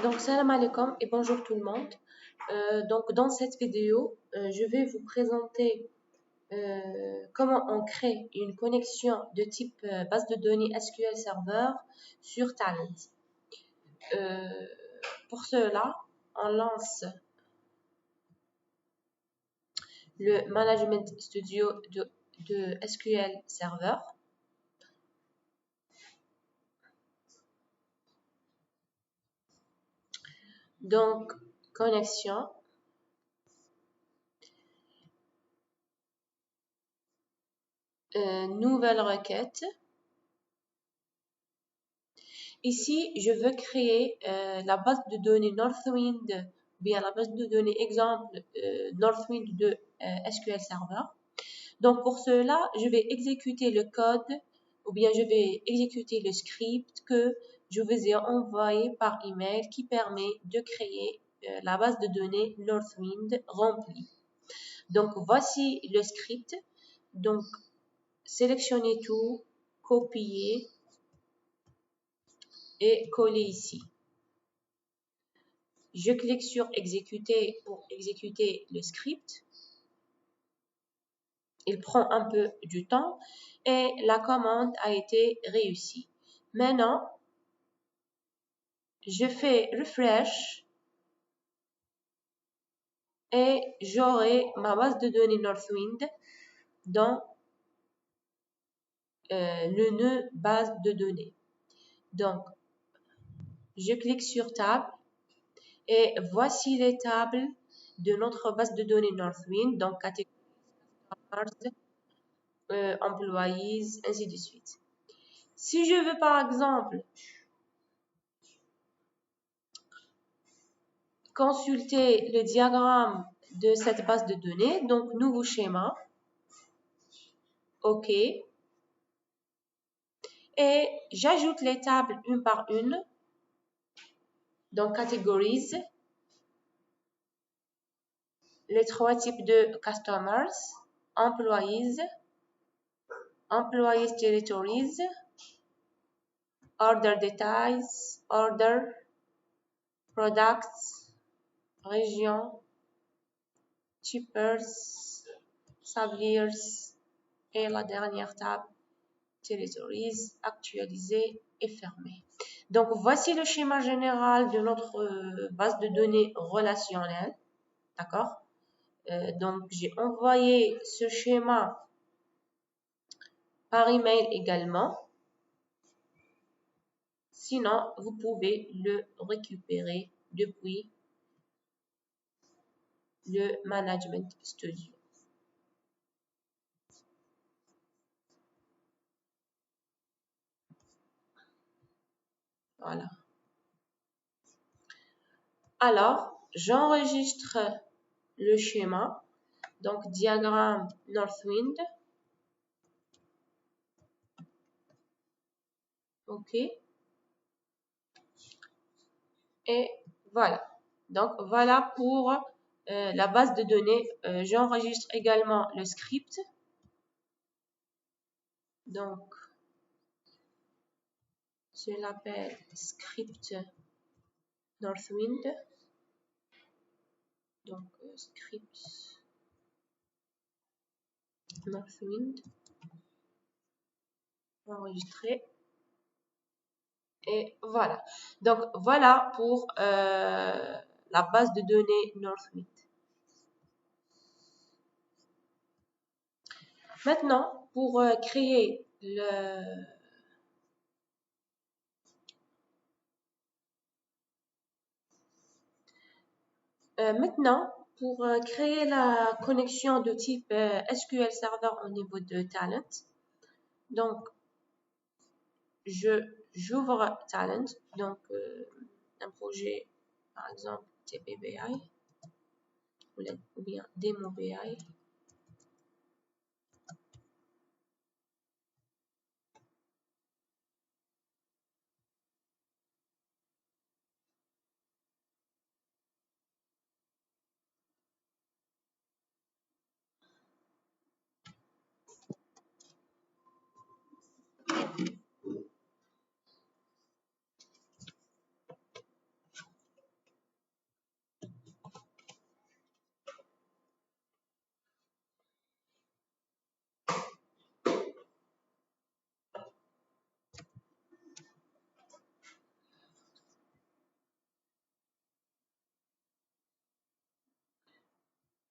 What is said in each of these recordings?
Donc, salam alaikum et bonjour tout le monde. Donc, dans cette vidéo, je vais vous présenter comment on crée une connexion de type base de données SQL Server sur Talent. Pour cela, on lance le Management Studio de SQL Server. Donc, connexion. Nouvelle requête. Ici, je veux créer la base de données Northwind, bien la base de données exemple Northwind de SQL Server. Donc, pour cela, je vais exécuter le code ou bien je vais exécuter le script que je vous ai envoyé par email qui permet de créer la base de données Northwind remplie. Donc, voici le script. Donc, sélectionnez tout, copier et coller ici. Je clique sur exécuter pour exécuter le script. Il prend un peu du temps et la commande a été réussie. Maintenant, je fais refresh et j'aurai ma base de données Northwind dans le nœud base de données. Donc, je clique sur table et voici les tables de notre base de données Northwind, donc catégorie employees, ainsi de suite. Si je veux par exemple consulter le diagramme de cette base de données, donc nouveau schéma, OK, et j'ajoute les tables une par une, donc categories, les trois types de customers, employees, employees territories, order details, order, products, région, shippers, suppliers, et la dernière table, territories, actualisée et fermée. Donc, voici le schéma général de notre base de données relationnelle. D'accord? Donc, j'ai envoyé ce schéma par email également. Sinon, vous pouvez le récupérer depuis le Management Studio. Voilà. Alors, j'enregistre le schéma. Donc, diagramme Northwind. OK. Et voilà. Donc, voilà pour la base de données. J'enregistre également le script. Donc, je l'appelle script Northwind. Donc, script Northwind. Enregistrer. Et voilà. Donc, voilà pour la base de données Northwind. Maintenant, pour créer le... maintenant, pour créer la connexion de type SQL Server au niveau de Talent, donc, j'ouvre Talent, donc un projet, par exemple, TPBI ou bien DemoBI.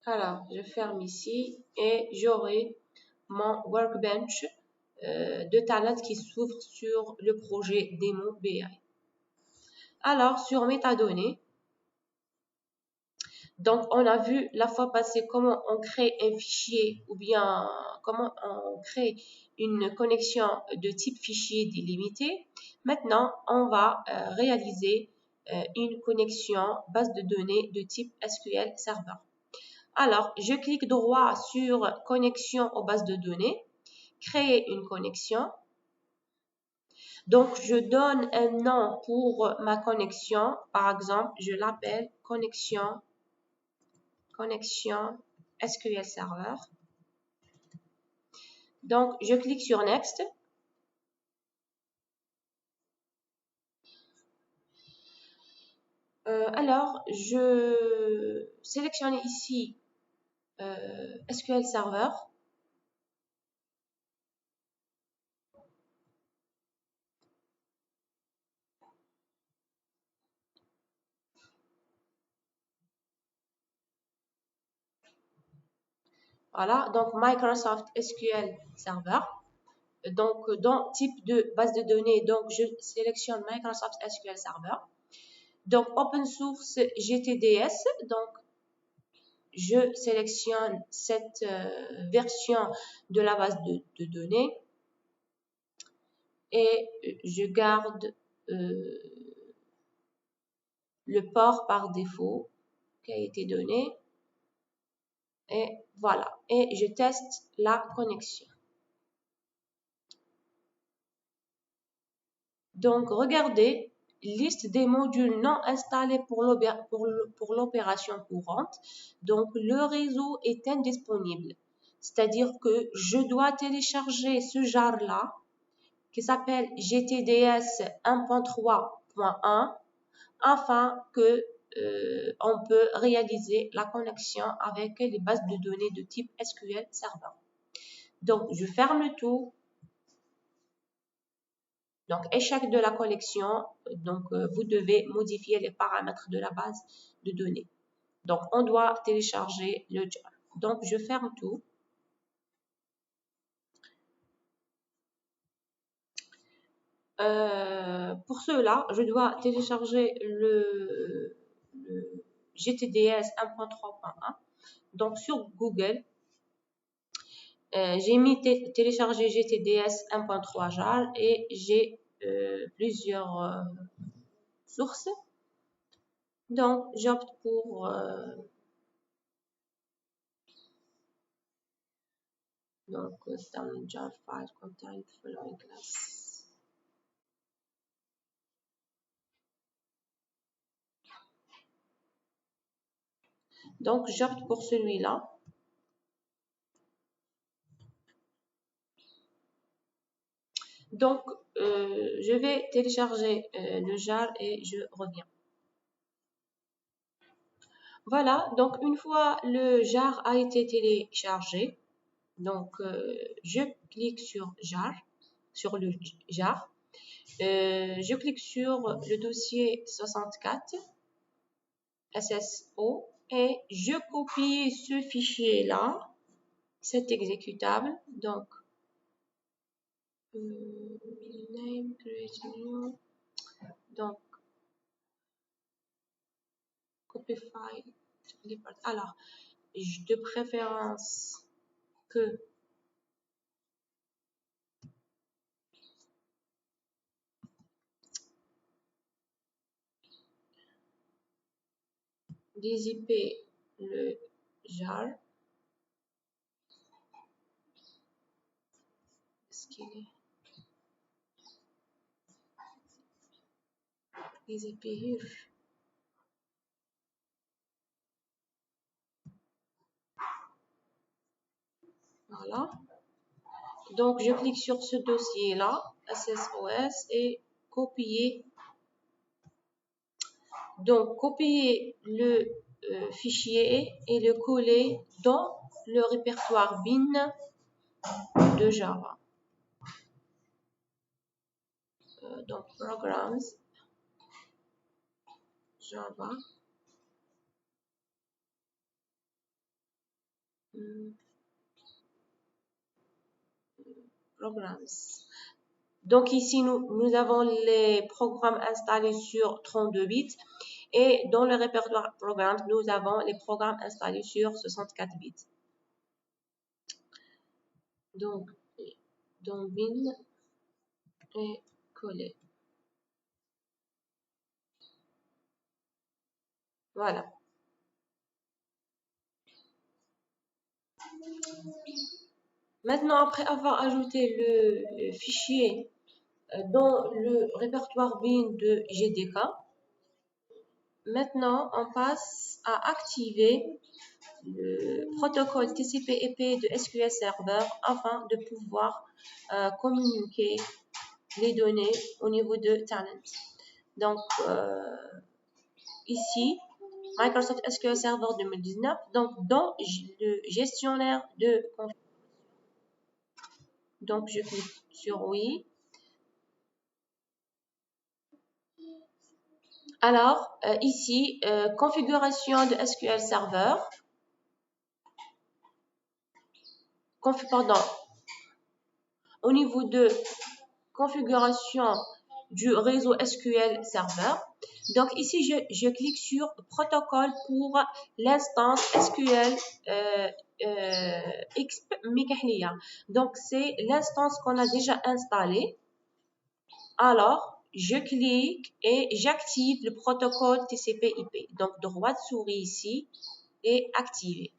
Alors, je ferme ici et j'aurai mon workbench de Talent qui s'ouvre sur le projet démo BI. Alors, sur métadonnées, donc on a vu la fois passée comment on crée un fichier ou bien comment on crée une connexion de type fichier délimité. Maintenant, on va réaliser une connexion base de données de type SQL Server. Alors, je clique droit sur connexion aux bases de données, créer une connexion. Donc, je donne un nom pour ma connexion. Par exemple, je l'appelle connexion SQL Server. Donc, je clique sur Next. Alors, je sélectionne ici SQL Server. Voilà, donc Microsoft SQL Server. Donc, dans type de base de données, donc je sélectionne Microsoft SQL Server. Donc, Open Source GTDS, donc je sélectionne cette version de la base de données et je garde le port par défaut qui a été donné et voilà. Et je teste la connexion. Donc, regardez, liste des modules non installés pour l'opération courante. Donc, le réseau est indisponible. C'est-à-dire que je dois télécharger ce jar-là qui s'appelle GTDS 1.3.1 afin que on peut réaliser la connexion avec les bases de données de type SQL Server. Donc, je ferme le tout. Donc, échec de la connexion, donc vous devez modifier les paramètres de la base de données. Donc, on doit télécharger le jar. Donc, je ferme tout. Pour cela, je dois télécharger le GTDS 1.3.1. Donc, sur Google, j'ai mis télécharger GTDS 1.3 jar et j'ai plusieurs sources. Donc, j'opte pour donc download jar file contain following class. Donc, j'opte pour celui-là. Donc, je vais télécharger le jar et je reviens. Voilà, donc une fois le jar a été téléchargé, donc je clique sur jar, sur le jar. Je clique sur le dossier 64 SSO et je copie ce fichier-là, cet exécutable. Donc, name, create new. Donc, copy file. Alors, de préférence que des IP le jar. Est-ce qu'il est des IP here? Voilà. Donc, je clique sur ce dossier-là, SSOS, et copier. Donc, copier le fichier et le coller dans le répertoire bin de Java. Donc, Programs, Java. Hmm, Programs. Donc ici, nous avons les programmes installés sur 32 bits et dans le répertoire programmes, nous avons les programmes installés sur 64 bits. Donc, dans bin et coller. Voilà. Maintenant, après avoir ajouté le fichier dans le répertoire bin de GDK, maintenant, on passe à activer le protocole TCP/IP de SQL Server afin de pouvoir communiquer les données au niveau de Talent. Donc, ici, Microsoft SQL Server 2019, donc dans le gestionnaire de configuration. Donc, je clique sur oui. Alors, ici, configuration de SQL Server. Pardon. Au niveau de configuration du réseau SQL Server. Donc ici, je clique sur protocole pour l'instance SQL XP Mikahlia. Donc c'est l'instance qu'on a déjà installée. Alors, je clique et j'active le protocole TCP/IP. Donc droite souris ici et activer.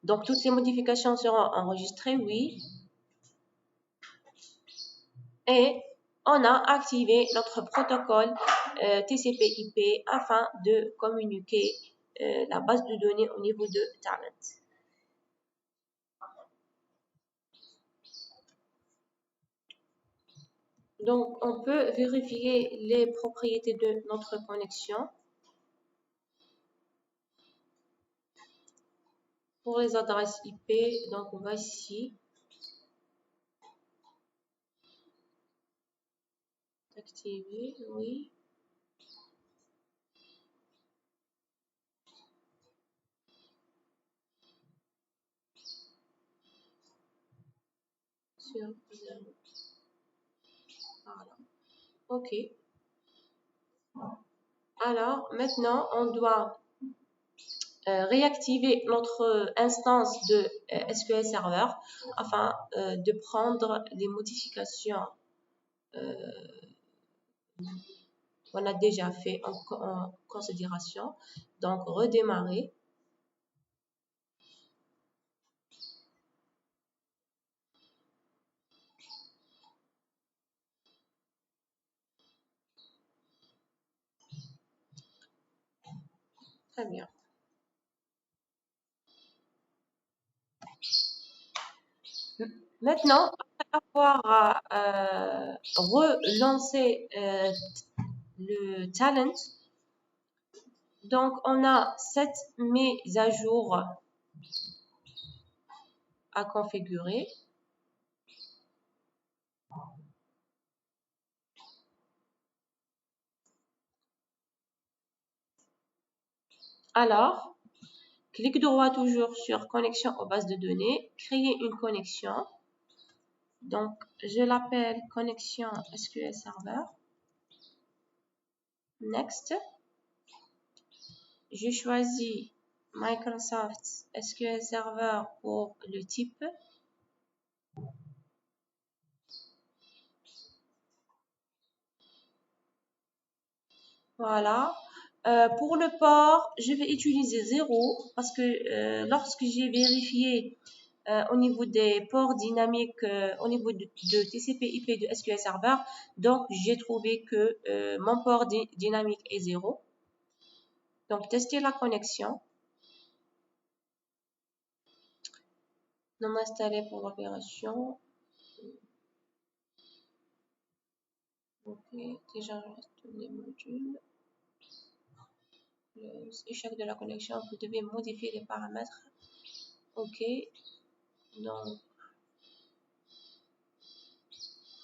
Donc toutes les modifications seront enregistrées, oui. Et on a activé notre protocole TCP/IP afin de communiquer la base de données au niveau de Talent. Donc, on peut vérifier les propriétés de notre connexion. Pour les adresses IP, donc on va ici. Activer, oui. Sur 0. Voilà. OK. Alors, maintenant, on doit réactiver notre instance de SQL Server afin de prendre les modifications qu'on a déjà fait en considération. Donc, redémarrer. Très bien. Maintenant, après avoir relancé le talent, donc on a 7 mises à jour à configurer. Alors, clic droit toujours sur connexion aux bases de données, créer une connexion. Donc, je l'appelle connexion SQL Server. Next. Je choisis Microsoft SQL Server pour le type. Voilà. Pour le port, je vais utiliser 0 parce que lorsque j'ai vérifié au niveau des ports dynamiques, au niveau de TCP/IP de SQL Server, donc j'ai trouvé que mon port dynamique est 0. Donc, tester la connexion. Non installé pour l'opération. Ok, déjà les modules. Échec de la connexion, vous devez modifier les paramètres. Ok, donc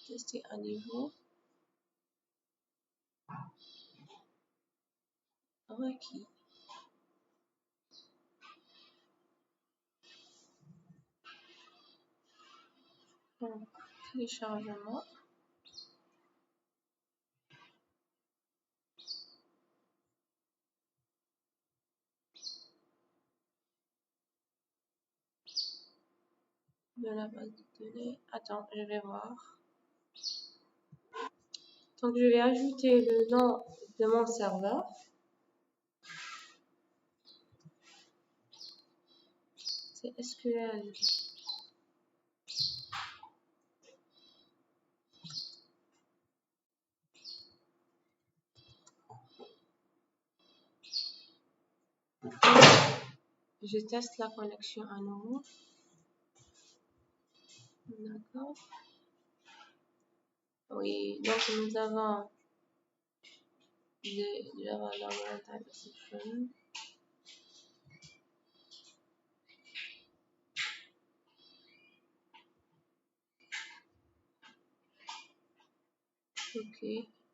tester à niveau. Requis. Donc, téléchargement. De la base de données. Attends, je vais voir. Donc, je vais ajouter le nom de mon serveur. C'est SQL. Je teste la connexion à nouveau. D'accord. Oui, donc nous avons le Java Normal Type Exception. Ok.